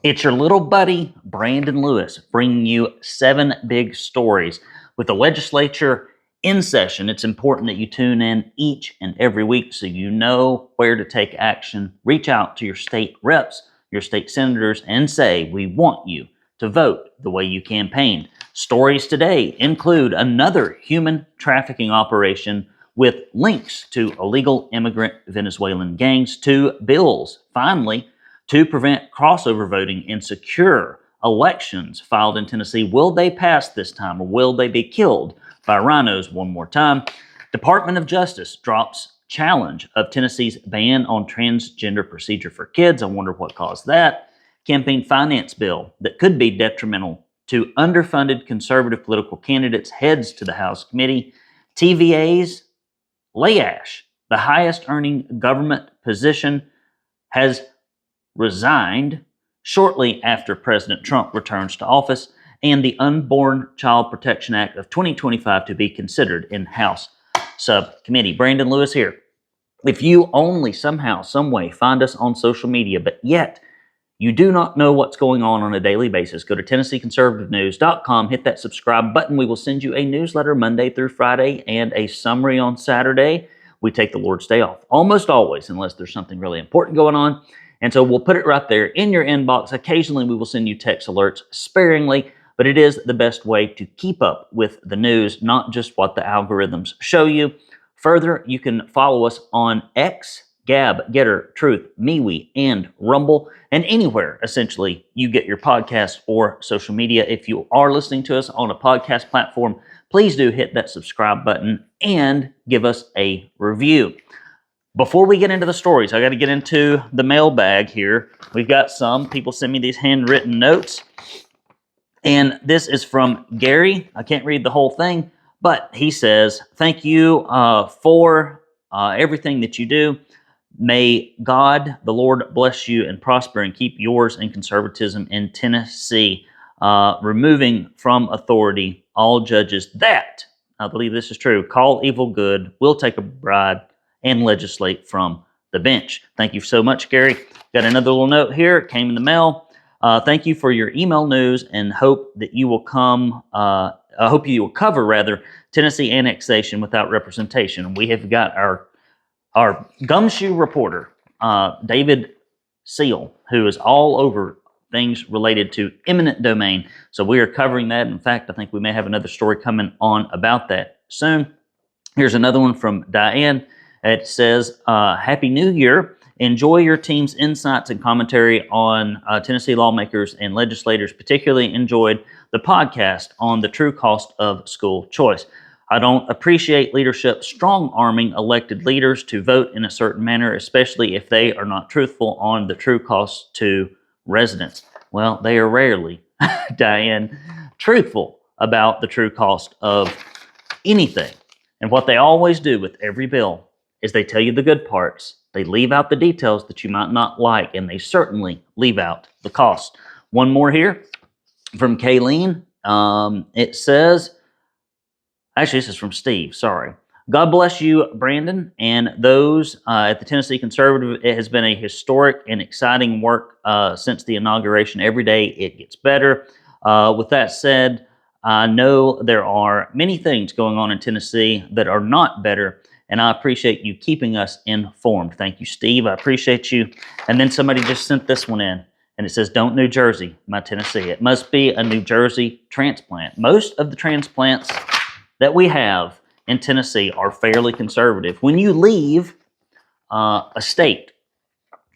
It's your little buddy, Brandon Lewis, bringing you 7 big stories. With the legislature in session, it's important that you tune in each and every week so you know where to take action. Reach out to your state reps, your state senators, and say, we want you to vote the way you campaigned. Stories today include another human trafficking operation with links to illegal immigrant Venezuelan gangs, to bills, finally, to prevent crossover voting and secure elections filed in Tennessee. Will they pass this time, or will they be killed by RINOs one more time? Department of Justice drops challenge of Tennessee's ban on transgender procedure for kids. I wonder what caused that. Campaign finance bill that could be detrimental to underfunded conservative political candidates heads to the House committee. TVA's Layash, the highest earning government position, has resigned shortly after President Trump returns to office, and the Unborn Child Protection Act of 2025 to be considered in House Subcommittee. Brandon Lewis here. If you only somehow, some way find us on social media, but yet you do not know what's going on a daily basis, go to TennesseeConservativeNews.com, hit that subscribe button. We will send you a newsletter Monday through Friday and a summary on Saturday. We take the Lord's Day off almost always, unless there's something really important going on. And so we'll put it right there in your inbox. Occasionally we will send you text alerts sparingly, but it is the best way to keep up with the news, not just what the algorithms show you. Further, you can follow us on X, Gab, Getter, Truth, MeWe, and Rumble, and anywhere, essentially, you get your podcast or social media. If you are listening to us on a podcast platform, please do hit that subscribe button and give us a review. Before we get into the stories, I got to get into the mailbag here. We've got some people send me these handwritten notes. And this is from Gary. I can't read the whole thing, but he says, thank you for everything that you do. May God, the Lord, bless you and prosper and keep yours and conservatism in Tennessee, removing from authority all judges that, I believe this is true, call evil good, will take a bribe, and legislate from the bench. Thank you so much, Gary. Got another little note here. It came in the mail. Thank you for your email news, and hope that you will cover Tennessee annexation without representation. We have got our gumshoe reporter, David Seal, who is all over things related to eminent domain. So we are covering that. In fact, I think we may have another story coming on about that soon. Here's another one from Diane. It says, Happy New Year. Enjoy your team's insights and commentary on Tennessee lawmakers and legislators. Particularly enjoyed the podcast on the true cost of school choice. I don't appreciate leadership strong-arming elected leaders to vote in a certain manner, especially if they are not truthful on the true cost to residents. Well, they are rarely, Diane, truthful about the true cost of anything. And what they always do with every bill is they tell you the good parts. They leave out the details that you might not like, and they certainly leave out the cost. One more here from Kayleen. It says, actually, this is from Steve, sorry. God bless you, Brandon, and those at the Tennessee Conservative. It has been a historic and exciting work since the inauguration. Every day it gets better. With that said, I know there are many things going on in Tennessee that are not better, and I appreciate you keeping us informed. Thank you, Steve. I appreciate you. And then somebody just sent this one in, and it says, don't New Jersey my Tennessee. It must be a New Jersey transplant. Most of the transplants that we have in Tennessee are fairly conservative. When you leave a state,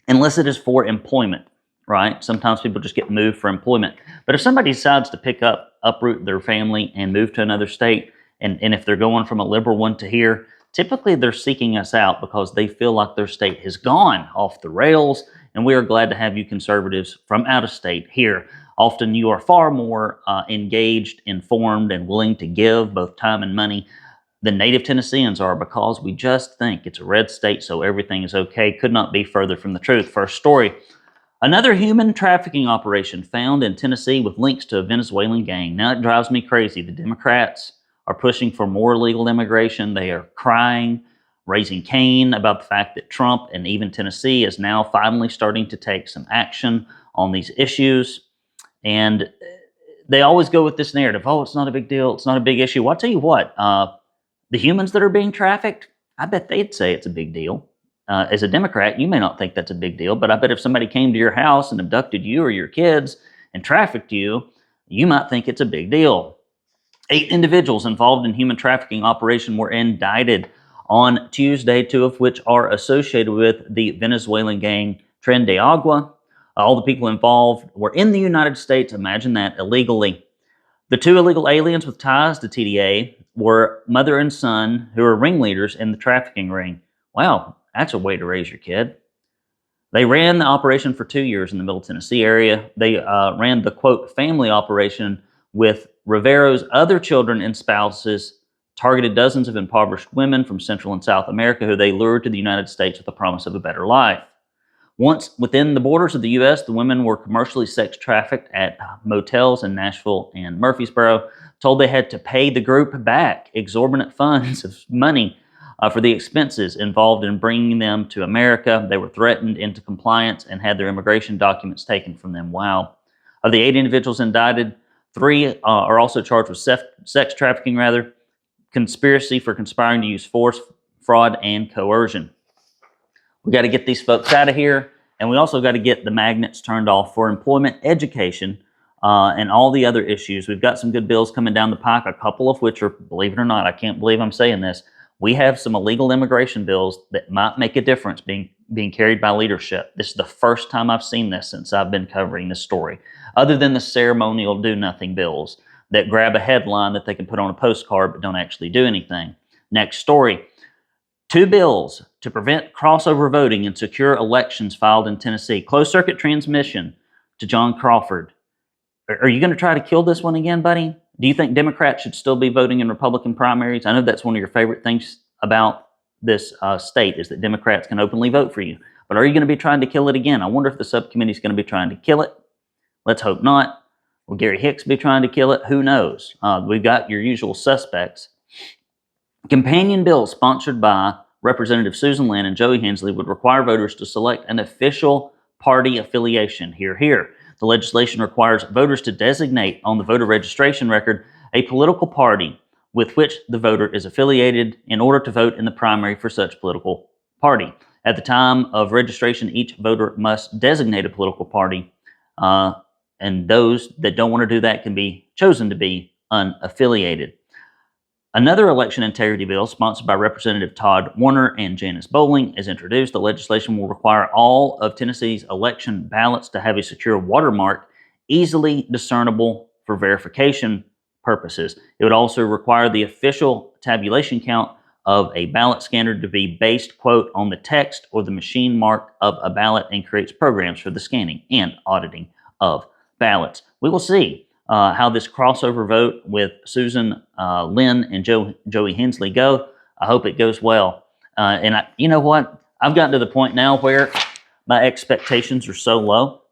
unless it is for employment, right? Sometimes people just get moved for employment. But if somebody decides to uproot their family and move to another state, and if they're going from a liberal one to here, typically they're seeking us out because they feel like their state has gone off the rails, and we are glad to have you conservatives from out of state here. Often you are far more engaged, informed, and willing to give both time and money than native Tennesseans are, because we just think it's a red state, so everything is okay. Could not be further from the truth. First story. Another human trafficking operation found in Tennessee with links to a Venezuelan gang. Now it drives me crazy. The Democrats are pushing for more legal immigration. They are crying, raising Cain about the fact that Trump and even Tennessee is now finally starting to take some action on these issues. And they always go with this narrative, oh, it's not a big deal, it's not a big issue. Well, I'll tell you what, the humans that are being trafficked, I bet they'd say it's a big deal. As a Democrat, you may not think that's a big deal, but I bet if somebody came to your house and abducted you or your kids and trafficked you, you might think it's a big deal. 8 individuals involved in human trafficking operation were indicted on Tuesday, 2 of which are associated with the Venezuelan gang Tren De Aragua. All the people involved were in the United States, imagine that, illegally. The 2 illegal aliens with ties to TDA were mother and son who are ringleaders in the trafficking ring. Wow, that's a way to raise your kid. They ran the operation for 2 years in the Middle Tennessee area. They ran the, quote, family operation with Rivero's other children and spouses, targeted dozens of impoverished women from Central and South America who they lured to the United States with the promise of a better life. Once within the borders of the U.S., the women were commercially sex trafficked at motels in Nashville and Murfreesboro, told they had to pay the group back exorbitant funds of money for the expenses involved in bringing them to America. They were threatened into compliance and had their immigration documents taken from them. Wow. Of the 8 individuals indicted, 3 are also charged with sex trafficking, conspiracy for conspiring to use force, fraud, and coercion. We got to get these folks out of here, and we also got to get the magnets turned off for employment, education, and all the other issues. We've got some good bills coming down the pike, a couple of which are, believe it or not, I can't believe I'm saying this, we have some illegal immigration bills that might make a difference being carried by leadership. This is the first time I've seen this since I've been covering this story, other than the ceremonial do-nothing bills that grab a headline that they can put on a postcard but don't actually do anything. Next story. 2 bills to prevent crossover voting and secure elections filed in Tennessee. Closed circuit transmission to John Crawford. Are you going to try to kill this one again, buddy? Do you think Democrats should still be voting in Republican primaries? I know that's one of your favorite things about this state is that Democrats can openly vote for you. But are you going to be trying to kill it again? I wonder if the subcommittee is going to be trying to kill it. Let's hope not. Will Gary Hicks be trying to kill it? Who knows? We've got your usual suspects. Companion bill sponsored by Representative Susan Lynn and Joey Hensley would require voters to select an official party affiliation. Hear, hear. The legislation requires voters to designate on the voter registration record a political party with which the voter is affiliated in order to vote in the primary for such political party. At the time of registration, each voter must designate a political party, and those that don't want to do that can be chosen to be unaffiliated. Another election integrity bill, sponsored by Representative Todd Warner and Janice Bowling, is introduced. The legislation will require all of Tennessee's election ballots to have a secure watermark, easily discernible for verification purposes. It would also require the official tabulation count of a ballot scanner to be based, quote, on the text or the machine mark of a ballot, and creates programs for the scanning and auditing of ballots. We will see how this crossover vote with Susan Lynn and Joey Hensley go. I hope it goes well. You know what? I've gotten to the point now where my expectations are so low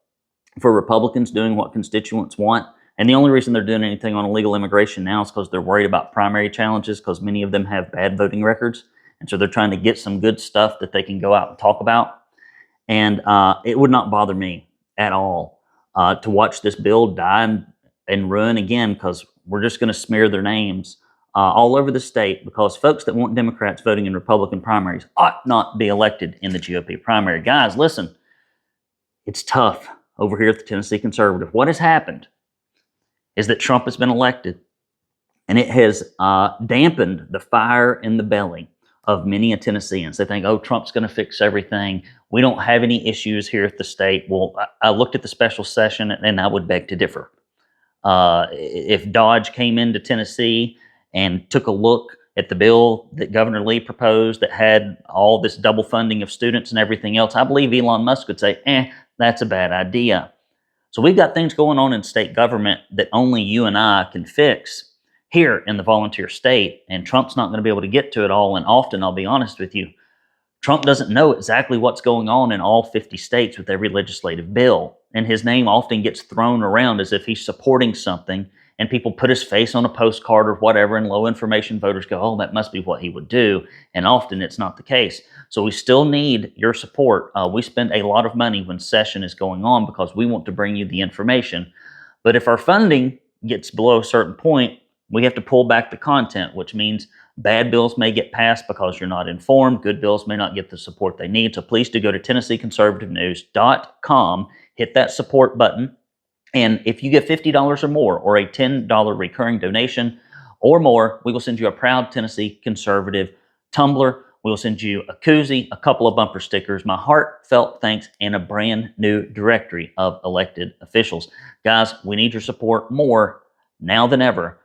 for Republicans doing what constituents want. And the only reason they're doing anything on illegal immigration now is because they're worried about primary challenges, because many of them have bad voting records. And so they're trying to get some good stuff that they can go out and talk about. And it would not bother me at all to watch this bill die and ruin again, because we're just going to smear their names all over the state, because folks that want Democrats voting in Republican primaries ought not be elected in the GOP primary. Guys, listen, it's tough over here at the Tennessee Conservative. What has happened is that Trump has been elected, and it has dampened the fire in the belly of many Tennesseans. They think, oh, Trump's going to fix everything. We don't have any issues here at the state. Well, I looked at the special session, and I would beg to differ. If Dodge came into Tennessee and took a look at the bill that Governor Lee proposed that had all this double funding of students and everything else, I believe Elon Musk would say, that's a bad idea. So we've got things going on in state government that only you and I can fix here in the volunteer state, and Trump's not going to be able to get to it all. And often, I'll be honest with you, Trump doesn't know exactly what's going on in all 50 states with every legislative bill. And his name often gets thrown around as if he's supporting something, and people put his face on a postcard or whatever, and low information voters go, oh, that must be what he would do. And often it's not the case. So we still need your support. We spend a lot of money when session is going on because we want to bring you the information. But if our funding gets below a certain point, we have to pull back the content, which means bad bills may get passed because you're not informed. Good bills may not get the support they need. So please do go to TennesseeConservativeNews.com, hit that support button. And if you give $50 or more, or a $10 recurring donation or more, we will send you a proud Tennessee Conservative tumbler. We will send you a koozie, a couple of bumper stickers, my heartfelt thanks, and a brand new directory of elected officials. Guys, we need your support more now than ever.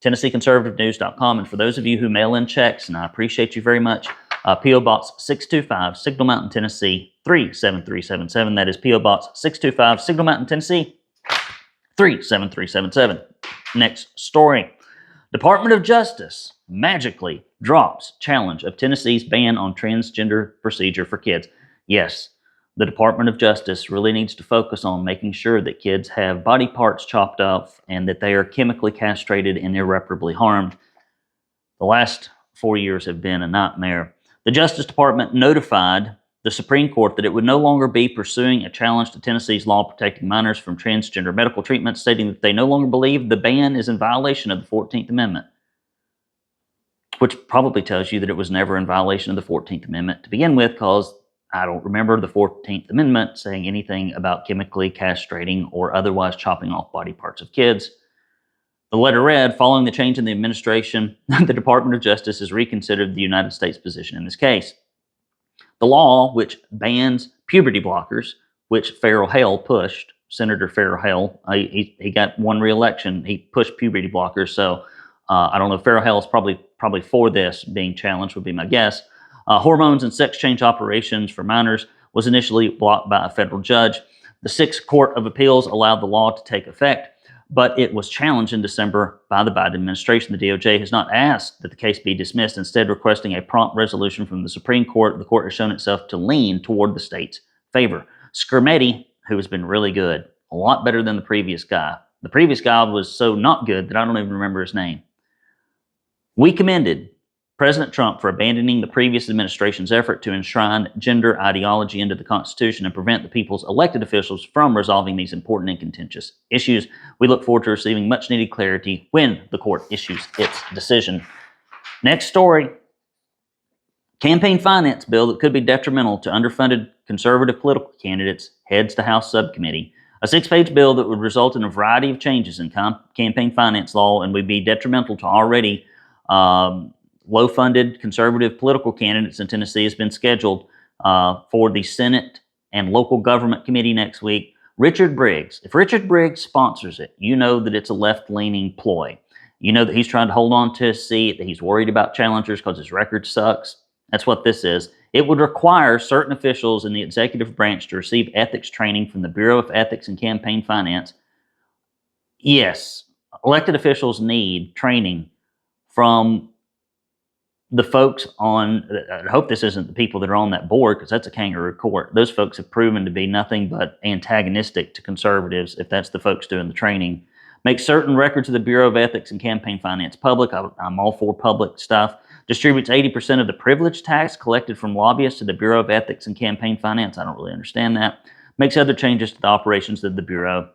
TennesseeConservativeNews.com. And for those of you who mail in checks, and I appreciate you very much, P.O. Box 625, Signal Mountain, Tennessee 37377. That is P.O. Box 625, Signal Mountain, Tennessee 37377. Next story. Department of Justice magically drops challenge of Tennessee's ban on transgender procedure for kids. Yes, the Department of Justice really needs to focus on making sure that kids have body parts chopped off and that they are chemically castrated and irreparably harmed. The last 4 years have been a nightmare. The Justice Department notified the Supreme Court that it would no longer be pursuing a challenge to Tennessee's law protecting minors from transgender medical treatment, stating that they no longer believe the ban is in violation of the 14th Amendment, which probably tells you that it was never in violation of the 14th Amendment to begin with, because I don't remember the 14th Amendment saying anything about chemically castrating or otherwise chopping off body parts of kids. The letter read, following the change in the administration, the Department of Justice has reconsidered the United States position in this case. The law, which bans puberty blockers, which Farrell Hale pushed, Senator Farrell Hale, he got one re-election, he pushed puberty blockers, so I don't know, Farrell Hale is probably for this being challenged, would be my guess. Hormones and sex change operations for minors was initially blocked by a federal judge. The Sixth Court of Appeals allowed the law to take effect, but it was challenged in December by the Biden administration. The DOJ has not asked that the case be dismissed, instead requesting a prompt resolution from the Supreme Court. The court has shown itself to lean toward the state's favor. Subcommittee, who has been really good, a lot better than the previous guy. The previous guy was so not good that I don't even remember his name. We commended President Trump for abandoning the previous administration's effort to enshrine gender ideology into the Constitution and prevent the people's elected officials from resolving these important and contentious issues. We look forward to receiving much needed clarity when the court issues its decision. Next story. Campaign finance bill that could be detrimental to underfunded conservative political candidates heads to House Subcommittee. A 6-page bill that would result in a variety of changes in campaign finance law and would be detrimental to already low-funded conservative political candidates in Tennessee has been scheduled for the Senate and Local Government Committee next week. Richard Briggs, if Richard Briggs sponsors it, you know that it's a left-leaning ploy. You know that he's trying to hold on to his seat, that he's worried about challengers because his record sucks. That's what this is. It would require certain officials in the executive branch to receive ethics training from the Bureau of Ethics and Campaign Finance. Yes, elected officials need training from the folks on, I hope this isn't the people that are on that board, because that's a kangaroo court. Those folks have proven to be nothing but antagonistic to conservatives, if that's the folks doing the training. Make certain records of the Bureau of Ethics and Campaign Finance public. I'm all for public stuff. Distributes 80% of the privilege tax collected from lobbyists to the Bureau of Ethics and Campaign Finance. I don't really understand that. Makes other changes to the operations of the Bureau.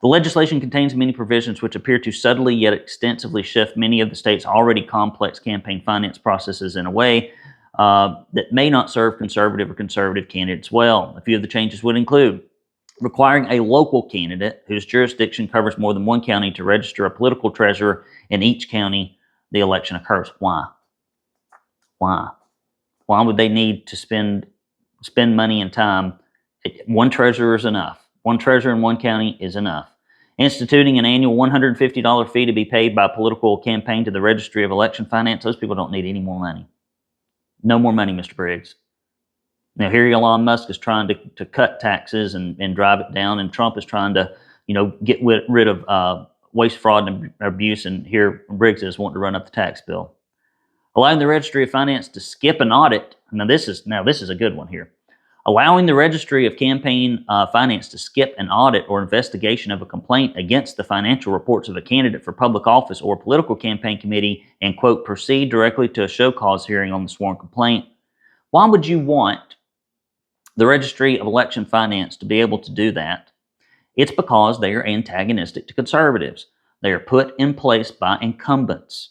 The legislation contains many provisions which appear to subtly yet extensively shift many of the state's already complex campaign finance processes in a way that may not serve conservative or conservative candidates well. A few of the changes would include requiring a local candidate whose jurisdiction covers more than one county to register a political treasurer in each county the election occurs. Why? Why would they need to spend money and time? One treasurer is enough. One treasurer in one county is enough. Instituting an annual $150 fee to be paid by a political campaign to the Registry of Election Finance. Those people don't need any more money. No more money, Mr. Briggs. Now, here Elon Musk is trying to cut taxes and drive it down, and Trump is trying to, get rid of waste, fraud, and abuse, and here Briggs is wanting to run up the tax bill. Allowing the Registry of Finance to skip an audit. Now this is a good one here. Allowing the Registry of Campaign Finance to skip an audit or investigation of a complaint against the financial reports of a candidate for public office or political campaign committee and, quote, proceed directly to a show cause hearing on the sworn complaint. Why would you want the Registry of Election Finance to be able to do that? It's because they are antagonistic to conservatives. They are put in place by incumbents.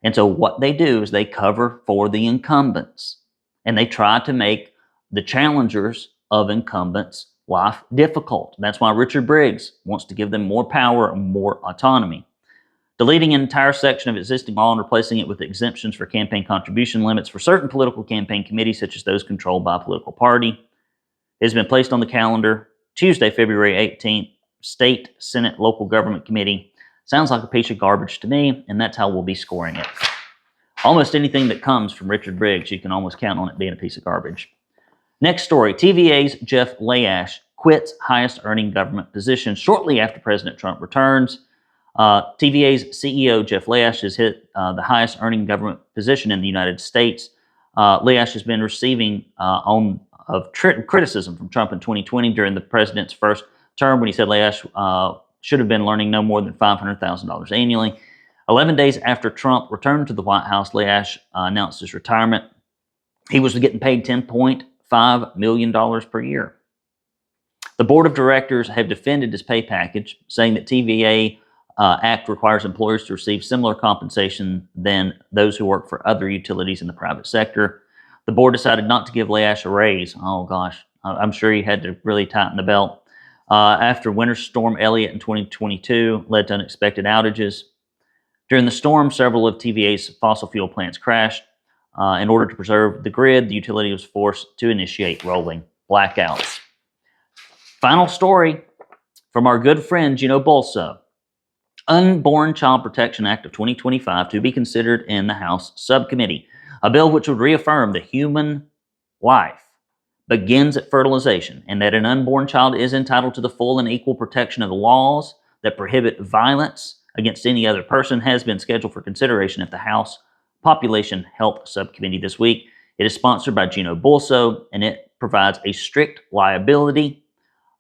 And so what they do is they cover for the incumbents. And they try to make the challengers of incumbents' life difficult. That's why Richard Briggs wants to give them more power and more autonomy. Deleting an entire section of existing law and replacing it with exemptions for campaign contribution limits for certain political campaign committees, such as those controlled by a political party, has been placed on the calendar Tuesday, February 18th, State Senate Local Government Committee. Sounds like a piece of garbage to me, and that's how we'll be scoring it. Almost anything that comes from Richard Briggs, you can almost count on it being a piece of garbage. Next story, TVA's Jeff Layash quits highest earning government position shortly after President Trump returns. TVA's CEO, Jeff Layash, has hit the highest earning government position in the United States. Layash has been receiving criticism from Trump in 2020 during the president's first term when he said Layash should have been learning no more than $500,000 annually. 11 days after Trump returned to the White House, Layash announced his retirement. He was getting paid $10.5 million per year. The board of directors have defended his pay package, saying that TVA Act requires employers to receive similar compensation than those who work for other utilities in the private sector. The board decided not to give Layash a raise. Oh gosh, I'm sure he had to really tighten the belt. After Winter Storm Elliott in 2022 led to unexpected outages. During the storm, several of TVA's fossil fuel plants crashed. In order to preserve the grid, the utility was forced to initiate rolling blackouts. Final story from our good friend Gino Bolso. Unborn Child Protection Act of 2025 to be considered in the House Subcommittee. A bill which would reaffirm the human life begins at fertilization and that an unborn child is entitled to the full and equal protection of the laws that prohibit violence against any other person has been scheduled for consideration at the House Population Health Subcommittee this week. It is sponsored by Gino Bolso, and it provides a strict liability,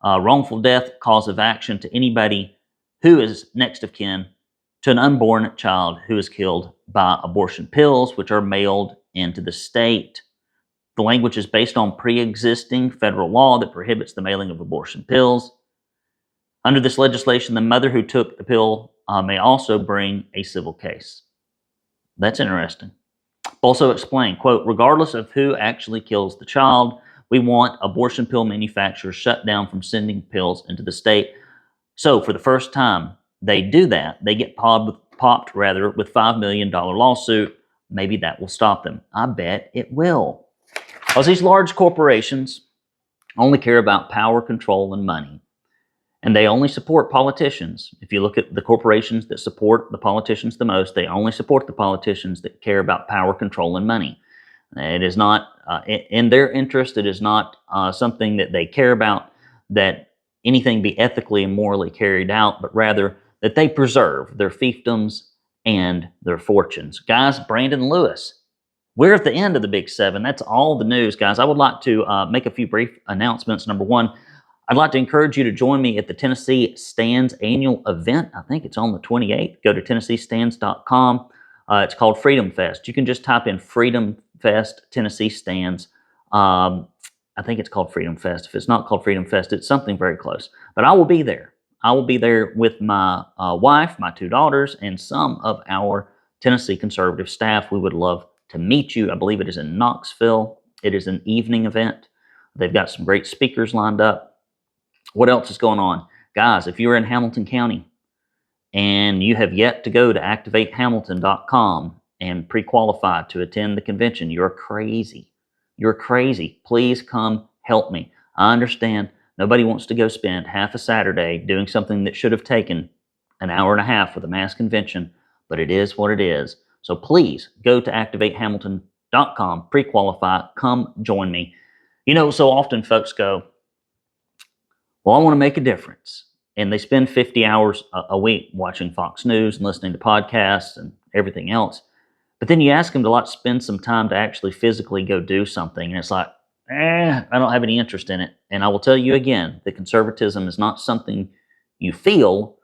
wrongful death cause of action to anybody who is next of kin to an unborn child who is killed by abortion pills, which are mailed into the state. The language is based on pre-existing federal law that prohibits the mailing of abortion pills. Under this legislation, the mother who took the pill may also bring a civil case. That's interesting. Also explained, quote, regardless of who actually kills the child, we want abortion pill manufacturers shut down from sending pills into the state. So for the first time they do that, they get popped with $5 million lawsuit. Maybe that will stop them. I bet it will. Because these large corporations only care about power, control, and money. And they only support politicians. If you look at the corporations that support the politicians the most, they only support the politicians that care about power, control, and money. It is not in their interest. It is not something that they care about, that anything be ethically and morally carried out, but rather that they preserve their fiefdoms and their fortunes. Guys, Brandon Lewis, we're at the end of the Big Seven. That's all the news, guys. I would like to make a few brief announcements. Number one, I'd like to encourage you to join me at the Tennessee Stands annual event. I think it's on the 28th. Go to TennesseeStands.com. It's called Freedom Fest. You can just type in Freedom Fest, Tennessee Stands. I think it's called Freedom Fest. If it's not called Freedom Fest, it's something very close. But I will be there. I will be there with my wife, my two daughters, and some of our Tennessee conservative staff. We would love to meet you. I believe it is in Knoxville. It is an evening event. They've got some great speakers lined up. What else is going on? Guys, if you're in Hamilton County and you have yet to go to activatehamilton.com and pre-qualify to attend the convention, you're crazy. You're crazy. Please come help me. I understand nobody wants to go spend half a Saturday doing something that should have taken an hour and a half for the mass convention, but it is what it is. So please go to activatehamilton.com, pre-qualify, come join me. You know, so often folks go, well, I want to make a difference. And they spend 50 hours a week watching Fox News and listening to podcasts and everything else. But then you ask them to spend some time to actually physically go do something. And it's like, I don't have any interest in it. And I will tell you again that conservatism is not something you feel,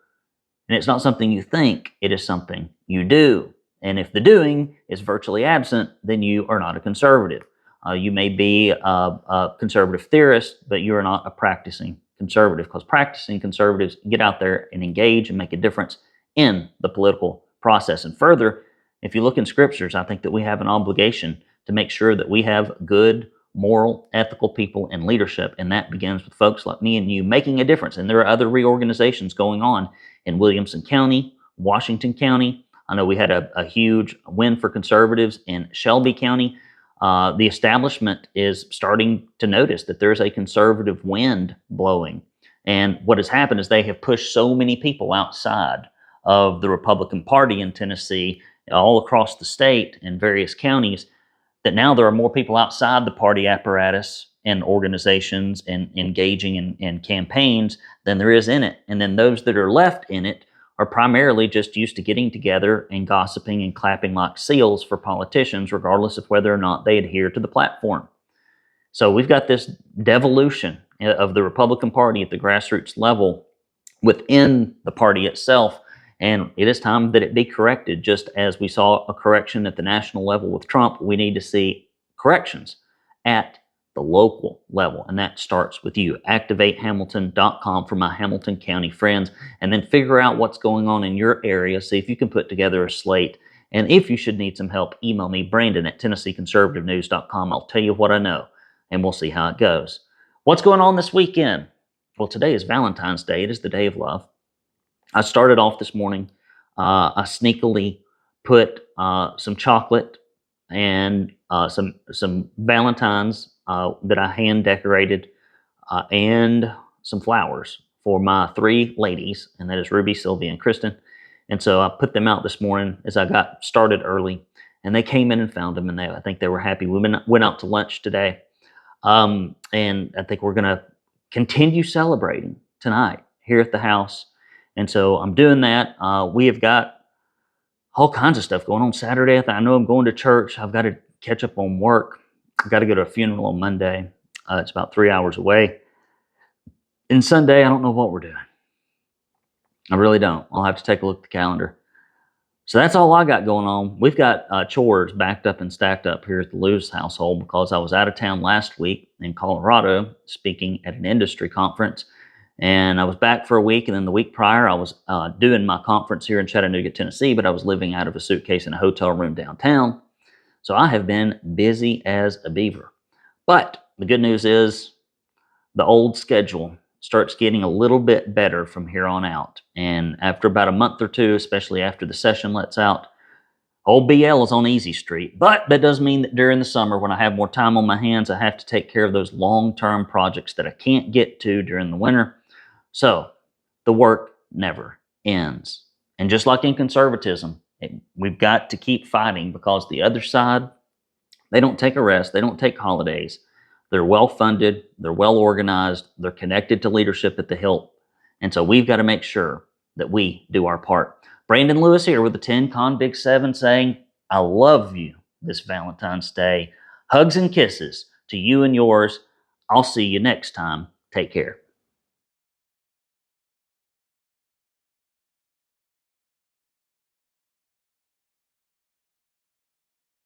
and it's not something you think, it is something you do. And if the doing is virtually absent, then you are not a conservative. You may be a conservative theorist, but you are not a practicing conservative, because practicing conservatives get out there and engage and make a difference in the political process. And further, if you look in scriptures, I think that we have an obligation to make sure that we have good, moral, ethical people in leadership. And that begins with folks like me and you making a difference. And there are other reorganizations going on in Williamson County, Washington County. I know we had a huge win for conservatives in Shelby County. The establishment is starting to notice that there's a conservative wind blowing. And what has happened is they have pushed so many people outside of the Republican Party in Tennessee, all across the state in various counties, that now there are more people outside the party apparatus and organizations and engaging in campaigns than there is in it. And then those that are left in it are primarily just used to getting together and gossiping and clapping like seals for politicians, regardless of whether or not they adhere to the platform. So we've got this devolution of the Republican Party at the grassroots level within the party itself, and it is time that it be corrected. Just as we saw a correction at the national level with Trump, we need to see corrections at the local level, and that starts with you. ActivateHamilton.com for my Hamilton County friends, and then figure out what's going on in your area. See if you can put together a slate. And if you should need some help, email me, Brandon at TennesseeConservativeNews.com. I'll tell you what I know, and we'll see how it goes. What's going on this weekend? Well, today is Valentine's Day. It is the day of love. I started off this morning. I sneakily put some chocolate and some Valentines that I hand decorated and some flowers for my 3 ladies, and that is Ruby, Sylvia, and Kristen. And so I put them out this morning as I got started early, and they came in and found them, and I think they were happy. We went out to lunch today, and I think we're going to continue celebrating tonight here at the house. And so I'm doing that. We have got all kinds of stuff going on Saturday. I know I'm going to church. I've got to catch up on work. I've got to go to a funeral on Monday. It's about 3 hours away. And Sunday, I don't know what we're doing. I really don't. I'll have to take a look at the calendar. So that's all I got going on. We've got chores backed up and stacked up here at the Lewis household because I was out of town last week in Colorado speaking at an industry conference. And I was back for a week, and then the week prior, I was doing my conference here in Chattanooga, Tennessee, but I was living out of a suitcase in a hotel room downtown. So I have been busy as a beaver. But the good news is the old schedule starts getting a little bit better from here on out. And after about a month or two, especially after the session lets out, old BL is on easy street. But that does mean that during the summer, when I have more time on my hands, I have to take care of those long-term projects that I can't get to during the winter. So the work never ends. And just like in conservatism, we've got to keep fighting, because the other side, they don't take a rest. They don't take holidays. They're well-funded. They're well-organized. They're connected to leadership at the hilt. And so we've got to make sure that we do our part. Brandon Lewis here with the 10 Con Big 7 saying, I love you this Valentine's Day. Hugs and kisses to you and yours. I'll see you next time. Take care.